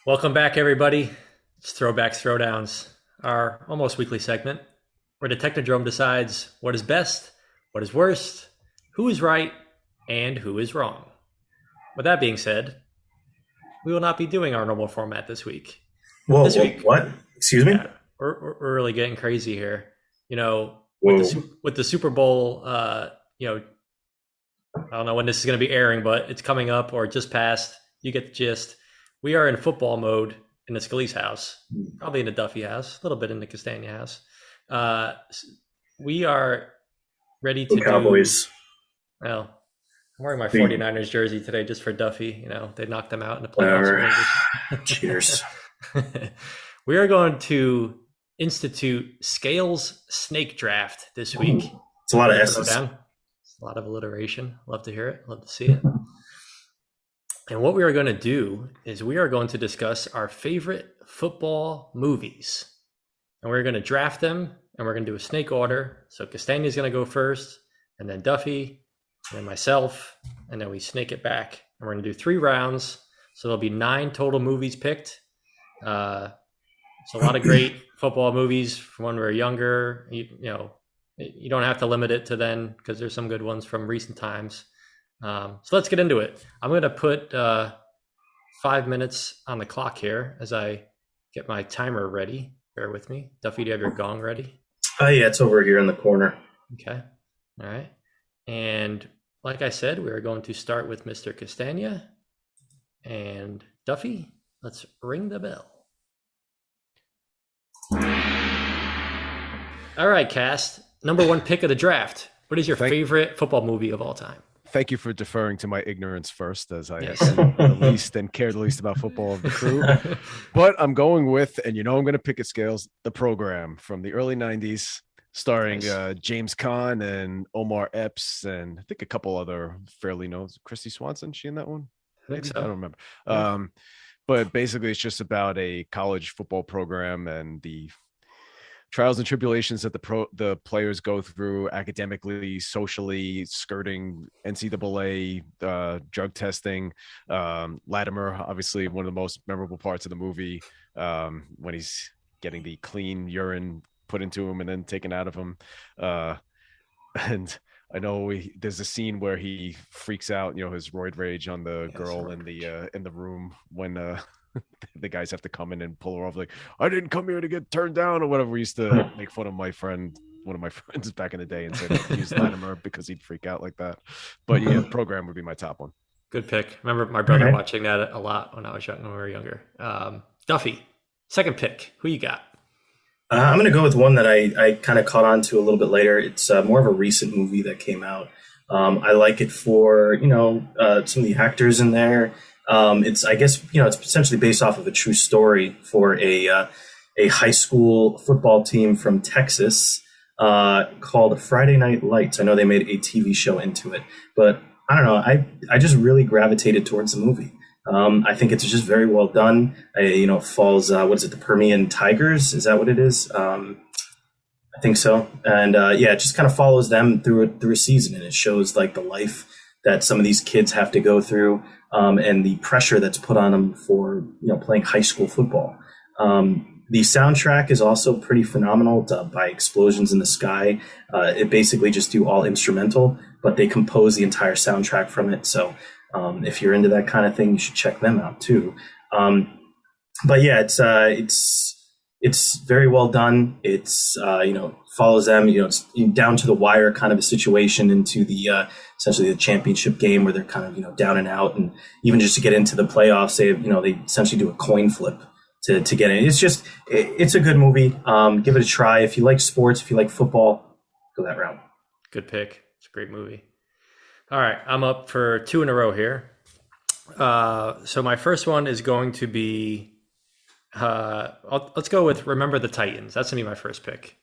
Welcome back, everybody. It's Throwbacks, Throwdowns, our almost weekly segment where the Technodrome decides what is best, what is worst, who is right, and who is wrong. With that being said, we will not be doing our normal format this week. Whoa, This whoa, week, what? Excuse me? yeah, we're really getting crazy here. You know, with Whoa. the Super Bowl, I don't know when this is going to be airing, but it's coming up or just passed. You get the gist. We are in football mode in the Scalise house, probably in the Duffy house, a little bit in the Castagna house. Uh, we are ready Go to do, Cowboys. well, I'm wearing my The 49ers jersey today just for Duffy. You know, they knocked them out in the playoffs whatever. earlier Cheers. this We are going to institute Scales Snake Draft this week. It's a lot of Throw S's. down. It's a lot of alliteration. Love to hear it. Love to see it. And what we are going to do is we are going to discuss our favorite football movies. And we're going to draft them and we're going to do a snake order. So Castagna is going to go first, and then Duffy, and then myself, and then we snake it back. And we're going to do 3 rounds. So there'll be 9 total movies picked. It's a lot of great football movies from when we were younger. You don't have to limit it to then because there's some good ones from recent times. So let's get into it. I'm going to put 5 minutes on the clock here as I get my timer ready. Bear with me. Duffy, do you have your gong ready? Oh, yeah, it's over here in the corner. Okay. All right. And like I said, we are going to start with Mr. Castagna. And Duffy, let's ring the bell. All right, Cast. Number 1 pick of the draft. What is your favorite football movie of all time? Thank you for deferring to my ignorance first, as I Yes. see the least and care the least about football of the crew. But I'm going with, and I'm going to pick at Scales, The Program from the early 90s, starring Nice. James Caan and Omar Epps, and I think a couple other fairly known. Christy Swanson, she in that one? I think Maybe? so. I don't remember. Yeah. But basically, it's just about a college football program and the trials and tribulations that the players go through academically, socially, skirting NCAA drug testing. Latimer, obviously, one of the most memorable parts of the movie, when he's getting the clean urine put into him and then taken out of him. And I know there's a scene where he freaks out, his roid rage on the girl in the room when the guys have to come in and pull her off, like, I didn't come here to get turned down or whatever. We used to make fun of one of my friends back in the day, and say don't use Latimer because he'd freak out like that. But yeah, the Program would be my top one. Good pick. Remember my brother watching that a lot when we were younger. Duffy, second pick. Who you got? I'm going to go with one that I kind of caught on to a little bit later. It's more of a recent movie that came out. I like it for, some of the actors in there. I guess, it's essentially based off of a true story for a high school football team from Texas called Friday Night Lights. I know they made a TV show into it, but I don't know. I just really gravitated towards the movie. I think it's just very well done. It falls, what is it, the Permian Tigers? Is that what it is? I think so. And it just kind of follows them through a season, and it shows like the life that some of these kids have to go through, and the pressure that's put on them for playing high school football. The soundtrack is also pretty phenomenal, by Explosions in the Sky. It basically just do all instrumental, but they compose the entire soundtrack from it. So if you're into that kind of thing, you should check them out too. But yeah, it's very well done. It's follows them. It's down to the wire kind of a situation into the essentially the championship game where they're kind of down and out, and even just to get into the playoffs, they essentially do a coin flip to get in. It's a good movie. Give it a try if you like sports, if you like football, go that route. Good pick. It's a great movie. All right, I'm up for 2 in a row here. So my first one is going to be, let's go with Remember the Titans. That's going to be my first pick.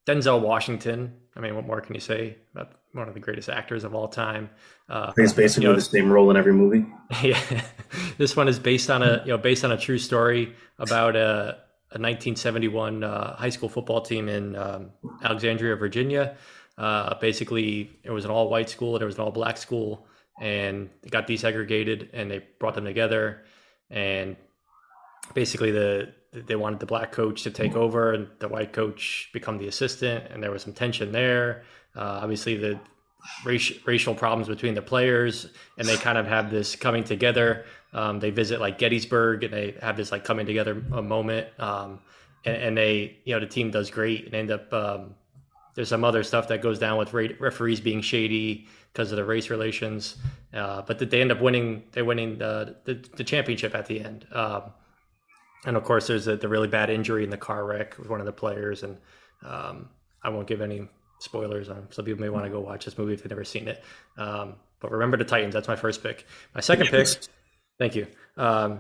Denzel Washington. I mean, what more can you say about one of the greatest actors of all time? I think it's basically the same role in every movie. Yeah, this one is based on a true story about a 1971 high school football team in Alexandria, Virginia. Basically, it was an all-white school and it was an all-black school, and it got desegregated, and they brought them together. And basically they wanted the black coach to take over and the white coach become the assistant, and there was some tension there. Obviously, the racial problems between the players, and they kind of have this coming together. They visit like Gettysburg, and they have this like coming together moment. And they, the team does great and end up. There's some other stuff that goes down with referees being shady because of the race relations, but they end up winning. They're winning the championship at the end. And of course, there's the really bad injury in the car wreck with one of the players, and I won't give any spoilers on. Some people may want to go watch this movie if they've never seen it. But remember the Titans. That's my first pick. My second pick. Thank you.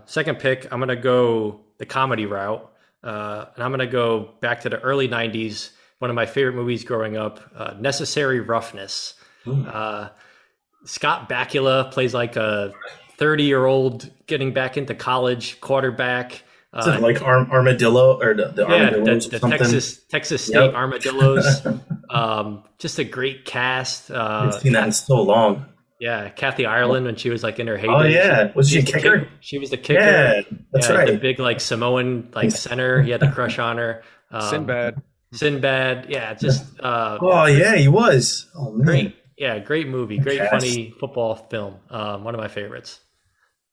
Second pick. I'm gonna go the comedy route, and I'm gonna go back to the early '90s. One of my favorite movies growing up, Necessary Roughness. Scott Bakula plays like a 30-year-old getting back into college quarterback. Is it like Armadillo or the Armadillos the or something? Texas State Armadillos. Just a great cast. I've seen that in so long. Yeah, Kathy Ireland when she was like in her heyday. Oh yeah, was she a kicker? She was the kicker. Yeah, that's right. The big like Samoan like center. He had a crush on her. Sinbad. Yeah, just. Oh yeah, he was. Oh man. Great. Yeah, great movie. Great funny football film. One of my favorites.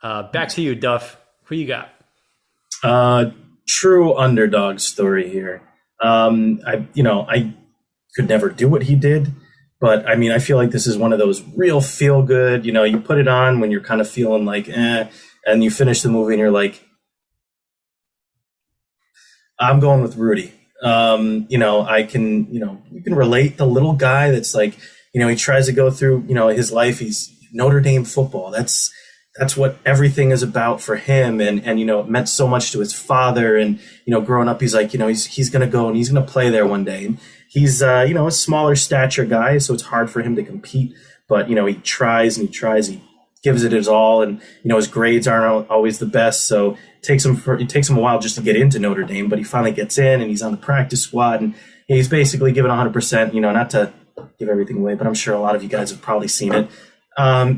Back to you, Duff. Who you got? True underdog story here. I could never do what he did, but I mean, I feel like this is one of those real feel good, you put it on when you're kind of feeling like, and you finish the movie and you're like, I'm going with Rudy. I can, you can relate the little guy that's like, he tries to go through, his life. He's Notre Dame football. That's what everything is about for him. And it meant so much to his father. And, growing up, he's like, he's going to go and he's going to play there one day. And he's, a smaller stature guy. So it's hard for him to compete. But, he tries and he tries. He gives it his all. And, his grades aren't always the best. So it takes him a while just to get into Notre Dame. But he finally gets in and he's on the practice squad. And he's basically given 100%, not to give everything away, but I'm sure a lot of you guys have probably seen it.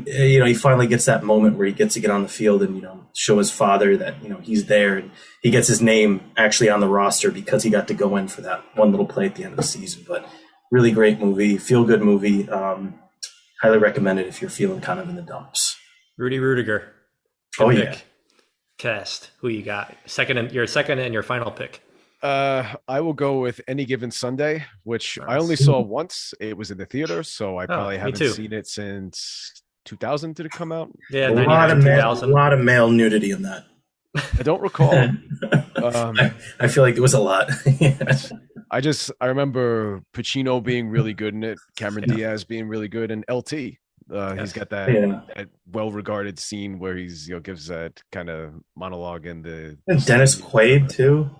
He finally gets that moment where he gets to get on the field and, show his father that, he's there, and he gets his name actually on the roster because he got to go in for that one little play at the end of the season. But really great movie, feel good movie. Highly recommend it if you're feeling kind of in the dumps. Rudy Rudiger. Good pick. Yeah. Cast. Who you got? Your second and your final pick. I will go with Any Given Sunday, which I only saw once. It was in the theater, so I probably haven't seen it since 2000. Did it come out? Yeah, a lot of male nudity in that. I don't recall. I feel like it was a lot. I remember Pacino being really good in it, Cameron Diaz being really good, and LT. He's got that well-regarded scene where he's gives that kind of monologue in the. And Dennis Quaid too.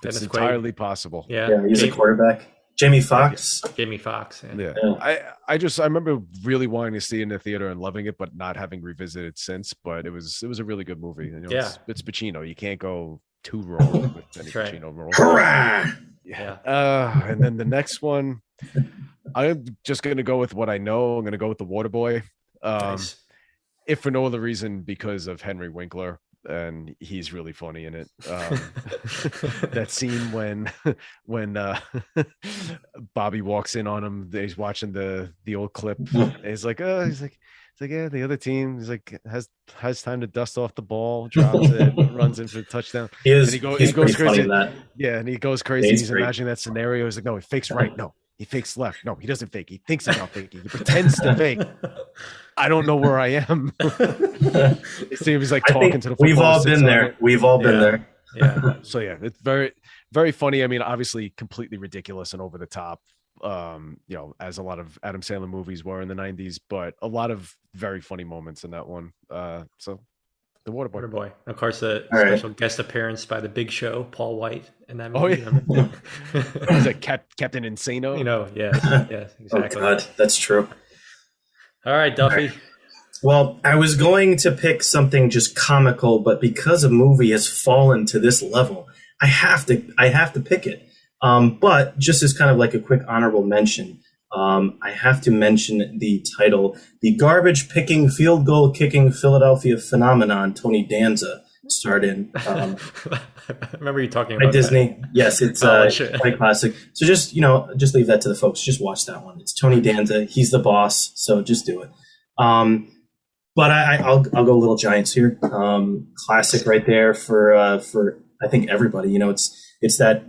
It's entirely possible. Yeah, he's a quarterback. Jamie Foxx. Jamie Foxx. Yeah. I remember really wanting to see it in the theater and loving it, but not having revisited since. But it was a really good movie. It's Pacino. You can't go too wrong with any Pacino role. Yeah. And then the next one, I'm just gonna go with what I know. I'm gonna go with The Waterboy. Nice. If for no other reason because of Henry Winkler. And he's really funny in it. That scene when Bobby walks in on him, he's watching the old clip. He's like, yeah, the other team. He's like, has time to dust off the ball, drops it, runs in for a touchdown. He goes crazy. Yeah, and he goes crazy. He's imagining that scenario. He's like, no, he fakes right. No, he fakes left. No, he doesn't fake. He thinks he's not faking. He pretends to fake. I don't know where I am. It seems like talking to the. We've all been there. We've all been there. Yeah. So yeah, it's very, very funny. I mean, obviously, completely ridiculous and over the top. As a lot of Adam Sandler movies were in the '90s, but a lot of very funny moments in that one. So, The Waterboy. Of course, a special guest appearance by the Big Show, Paul White, in that movie. Oh yeah. He's like Captain Insano. Yes, exactly. Oh God, that's true. All right, Duffy. All right. Well, I was going to pick something just comical, but because a movie has fallen to this level, I have to pick it. But just as kind of like a quick honorable mention, I have to mention the title, The Garbage Picking Field Goal Kicking Philadelphia Phenomenon, Tony Danza, starred in. I remember you talking By about Disney. Yes, it's quite classic. So just just leave that to the folks. Just watch that one. It's Tony Danza. He's the boss. So just do it. But I'll go Little Giants here. Classic right there for I think everybody. It's that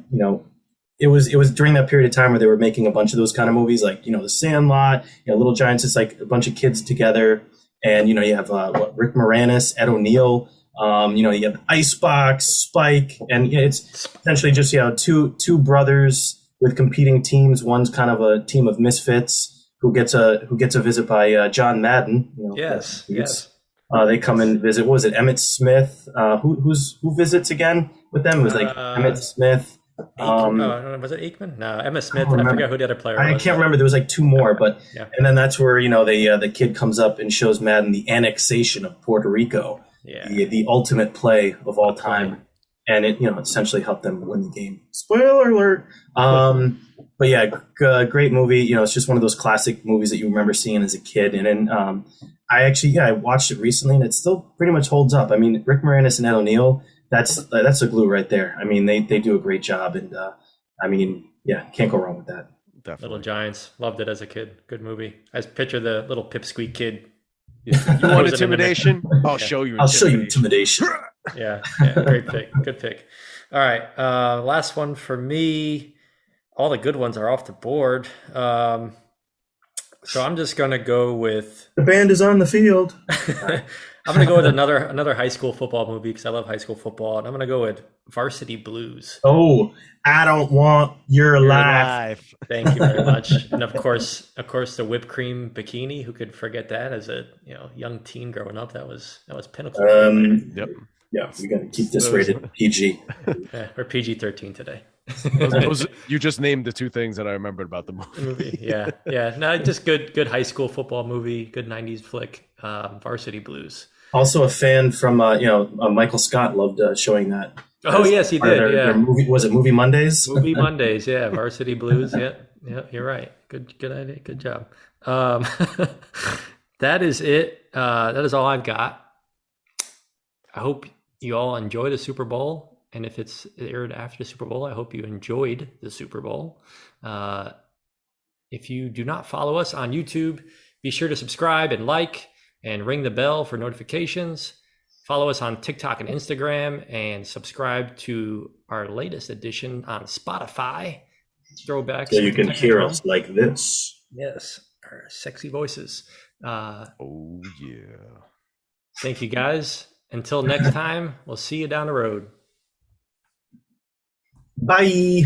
it was during that period of time where they were making a bunch of those kind of movies, like The Sandlot, Little Giants. It's like a bunch of kids together, and you have Rick Moranis, Ed O'Neill. You have Icebox, Spike, and it's essentially just two brothers with competing teams. One's kind of a team of misfits who gets a visit by John Madden. Yes. They come and visit. What was it? Emmett Smith. Who visits again with them? It was like Emmett Smith. Was it Aikman? No, Emmett Smith. I forgot who the other player was. I can't remember. There was like two more, but and then that's where the kid comes up and shows Madden the annexation of Puerto Rico. Yeah. The ultimate play of all time, and it essentially helped them win the game. Spoiler alert! But yeah, great movie. It's just one of those classic movies that you remember seeing as a kid. And then I watched it recently, and it still pretty much holds up. I mean, Rick Moranis and Ed O'Neill, that's the glue right there. I mean, they do a great job, and can't go wrong with that. Definitely. Little Giants, loved it as a kid. Good movie. I just picture the little pipsqueak kid. You want intimidation? I'll show you. I'll show you intimidation. Yeah, great pick. Good pick. All right, last one for me. All the good ones are off the board. So I'm just going to go with... The band is on the field. I'm going to go with another high school football movie because I love high school football. And I'm going to go with Varsity Blues. Oh, I don't want your life. Thank you very much. And of course, the whipped cream bikini. Who could forget that as a young teen growing up? That was pinnacle. Yep. Yeah, we got to keep this rated PG. Or PG-13 today. You just named the two things that I remembered about the movie. Yeah. No, just good high school football movie, good 90s flick, Varsity Blues. Also a fan from, Michael Scott loved showing that. Oh, yes, he did. Their movie, was it Movie Mondays? Movie Mondays, yeah. Varsity Blues, yeah, you're right. Good idea, good job. That is it. That is all I've got. I hope you all enjoy the Super Bowl. And if it's aired after the Super Bowl, I hope you enjoyed the Super Bowl. If you do not follow us on YouTube, be sure to subscribe and like and ring the bell for notifications. Follow us on TikTok and Instagram and subscribe to our latest edition on Spotify. Throwbacks. So you can hear us like this. Yes, our sexy voices. Oh, yeah. Thank you, guys. Until next time, we'll see you down the road. Bye.